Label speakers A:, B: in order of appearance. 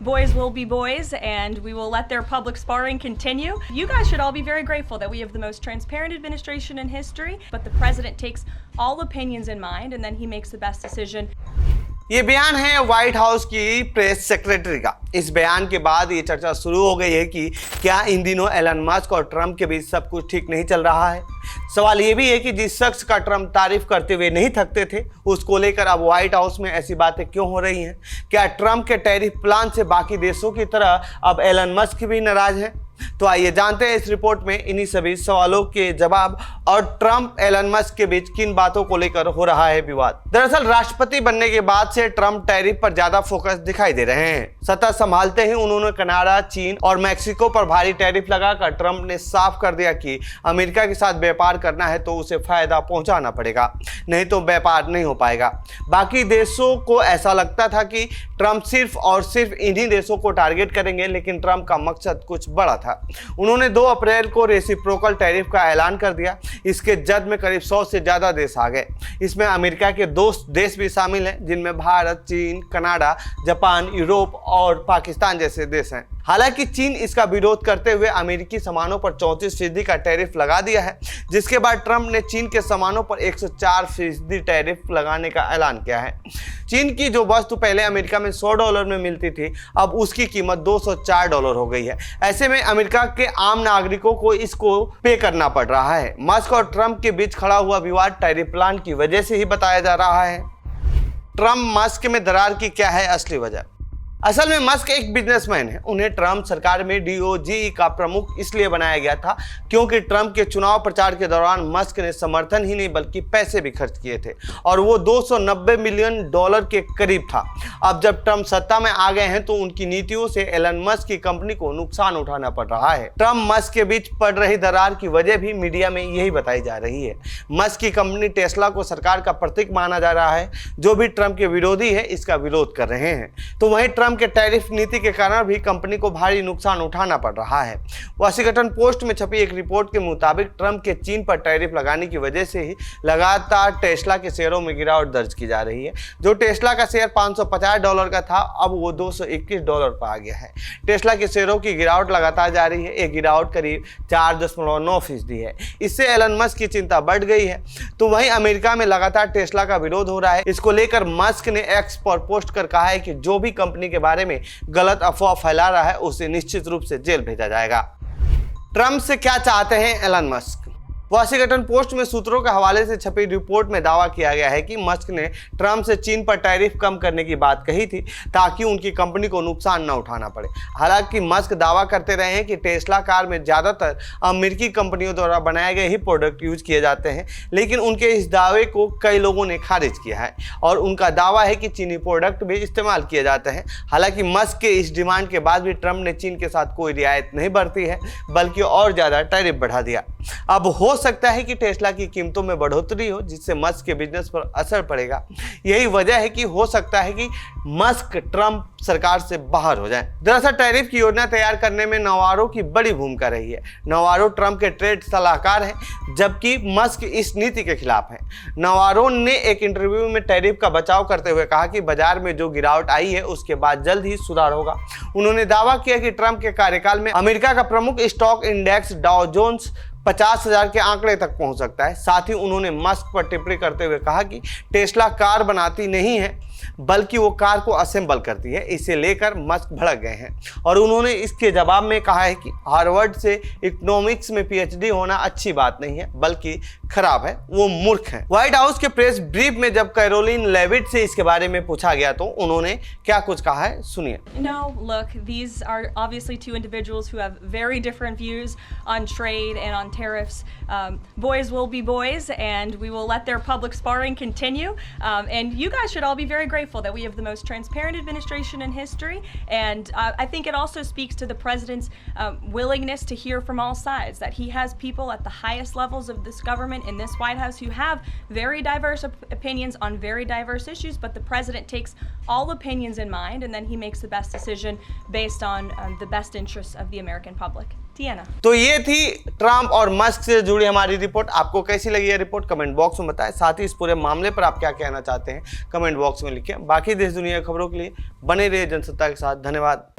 A: boys will be boys and we will let their public sparring continue. You guys should all be very grateful that we have the most transparent administration in history, but the president takes all opinions in mind and then he makes the best decision.
B: ये बयान है white house की press secretary का। इस बयान के बाद ये चर्चा शुरू हो गई है कि क्या इन दिनों एलन मस्क और ट्रंप के बीच सब कुछ ठीक नहीं चल रहा है। सवाल ये भी है कि जिस शख्स का ट्रंप तारीफ करते हुए नहीं थकते थे, उसको लेकर अब व्हाइट हाउस में ऐसी बातें क्यों हो रही हैं। क्या ट्रंप के टैरिफ प्लान से बाकी देशों की तरह अब एलन मस्क भी नाराज हैं? तो आइए जानते हैं इस रिपोर्ट में इन्हीं सभी सवालों के जवाब और ट्रंप एलन मस्क के बीच किन बातों को लेकर हो रहा है विवाद। दरअसल राष्ट्रपति बनने के बाद से ट्रंप टैरिफ पर ज्यादा फोकस दिखाई दे रहे हैं। सत्ता संभालते ही उन्होंने कनाडा, चीन और मैक्सिको पर भारी टैरिफ लगाकर ट्रंप ने साफ कर दिया कि अमेरिका के साथ व्यापार करना है तो उसे फायदा पहुंचाना पड़ेगा, नहीं तो व्यापार नहीं हो पाएगा। बाकी देशों को ऐसा लगता था कि ट्रंप सिर्फ और सिर्फ इन्हीं देशों को टारगेट करेंगे, लेकिन ट्रंप का मकसद कुछ बड़ा था। उन्होंने 2 अप्रैल को रेसिप्रोकल टैरिफ का ऐलान कर दिया। इसके जद में करीब 100 से ज्यादा देश आ गए। इसमें अमेरिका के 2 देश भी शामिल हैं, जिनमें भारत, चीन, कनाडा, जापान, यूरोप और पाकिस्तान जैसे देश हैं। हालांकि चीन इसका विरोध करते हुए अमेरिकी सामानों पर 34% का टैरिफ लगा दिया है, जिसके बाद ट्रंप ने चीन के सामानों पर 104% टैरिफ लगाने का ऐलान किया है। चीन की जो वस्तु पहले अमेरिका में $100 में मिलती थी, अब उसकी कीमत $204 हो गई है। ऐसे में अमेरिका के आम नागरिकों को इसको पे करना पड़ रहा है। मस्क और ट्रंप के बीच खड़ा हुआ विवाद टैरिफ प्लान की वजह से ही बताया जा रहा है। ट्रंप मस्क में दरार की क्या है असली वजह? असल में मस्क एक बिजनेसमैन है। उन्हें ट्रंप सरकार में DOGE का प्रमुख इसलिए बनाया गया था क्योंकि ट्रंप के चुनाव प्रचार के दौरान मस्क ने समर्थन ही नहीं बल्कि पैसे भी खर्च किए थे और वो $290 मिलियन के करीब था। अब जब ट्रंप सत्ता में आ गए हैं तो उनकी नीतियों से एलन मस्क की कंपनी को नुकसान उठाना पड़ रहा है। ट्रंप मस्क के बीच पड़ रही दरार की वजह भी मीडिया में यही बताई जा रही है। मस्क की कंपनी टेस्ला को सरकार का प्रतीक माना जा रहा है। जो भी ट्रंप के विरोधी है इसका विरोध कर रहे हैं। तो वहीं ट्रंप के टैरिफ नीति के कारण भी कंपनी को भारी नुकसान उठाना पड़ रहा है। वॉशिंगटन पोस्ट में छपी एक रिपोर्ट के मुताबिक ट्रंप के चीन पर टैरिफ लगाने की वजह से ही लगातार टेस्ला के शेयरों में गिरावट दर्ज की जा रही है। जो टेस्ला का शेयर $550 का था, अब वो $221 पर आ गया है। टेस्ला के शेयरों की गिरावट लगातार जारी है। एक गिरावट करीब 4.9% है। इससे एलन मस्क की चिंता बढ़ गई है। तो वहीं अमेरिका में लगातार टेस्ला का विरोध हो रहा है। इसको लेकर मस्क ने एक्स पर पोस्ट कर कहा है कि जो भी कंपनी के बारे में गलत अफवाह फैला रहा है उसे निश्चित रूप से जेल भेजा जाएगा। ट्रंप से क्या चाहते हैं एलन मस्क? वॉशिंगटन पोस्ट में सूत्रों के हवाले से छपी रिपोर्ट में दावा किया गया है कि मस्क ने ट्रंप से चीन पर टैरिफ कम करने की बात कही थी ताकि उनकी कंपनी को नुकसान न उठाना पड़े। हालांकि मस्क दावा करते रहे हैं कि टेस्ला कार में ज़्यादातर अमेरिकी कंपनियों द्वारा बनाए गए ही प्रोडक्ट यूज किए जाते हैं, लेकिन उनके इस दावे को कई लोगों ने खारिज किया है और उनका दावा है कि चीनी प्रोडक्ट भी इस्तेमाल किए जाते हैं। हालांकि मस्क के इस डिमांड के बाद भी ट्रंप ने चीन के साथ कोई रियायत नहीं बरती है, बल्कि और ज़्यादा टैरिफ बढ़ा दिया। अब हो सकता है कि टेस्ला की कीमतों में बढ़ोतरी हो, जिससे मस्क के बिजनेस पर असर पड़ेगा। यही वजह है कि हो सकता है कि मस्क ट्रंप सरकार से बाहर हो जाए। दरअसल टैरिफ की योजना तैयार करने में नवारो की बड़ी भूमिका रही है। नवारो ट्रंप के ट्रेड सलाहकार हैं, जबकि मस्क इस नीति के खिलाफ हैं। नवारो ने एक इंटरव्यू में टैरिफ का बचाव करते हुए कहा कि बाजार में जो गिरावट आई है उसके बाद जल्द ही सुधार होगा। उन्होंने दावा किया कि ट्रंप के कार्यकाल में अमेरिका का प्रमुख स्टॉक इंडेक्स डाउ जोन्स 50,000 के आंकड़े तक पहुंच सकता है। साथ ही उन्होंने मस्क पर टिप्पणी करते हुए कहा कि टेस्ला कार बनाती नहीं है बल्कि वो कार को असेंबल करती है। इसे लेकर मस्क भड़क गए हैं और उन्होंने इसके जवाब में कहा है कि हार्वर्ड से इकोनॉमिक्स में PhD होना अच्छी बात नहीं है बल्कि खराब है, वो मूर्ख है। व्हाइट हाउस के प्रेस ब्रीफ में जब कैरोलिन लेविट से इसके बारे में पूछा गया तो उन्होंने क्या कुछ कहा है, सुनिए।
A: No, look, these are obviously 2 individuals who have very different views on trade and on tariffs. Boys will be boys and we will let their public sparring continue. And you guys should all be very grateful that we have the most transparent administration in history. And I think it also speaks to the president's willingness to hear from all sides, that he has people at the highest levels of this government in this White House who have very diverse opinions on very diverse issues, but the president takes all opinions in mind and then he makes the best decision based on the best interests of the American public. Tiana.
B: तो ये थी Trump और Musk से जुड़ी हमारी report. आपको कैसी लगी ये रिपोर्ट कमेंट बॉक्स में बताएं। साथ ही इस पूरे मामले पर आप क्या कहना चाहते हैं कमेंट बॉक्स में लिखें। बाकी देश दुनिया की खबरों के लिए बने रहिए जनसत्ता के साथ। धन्यवाद।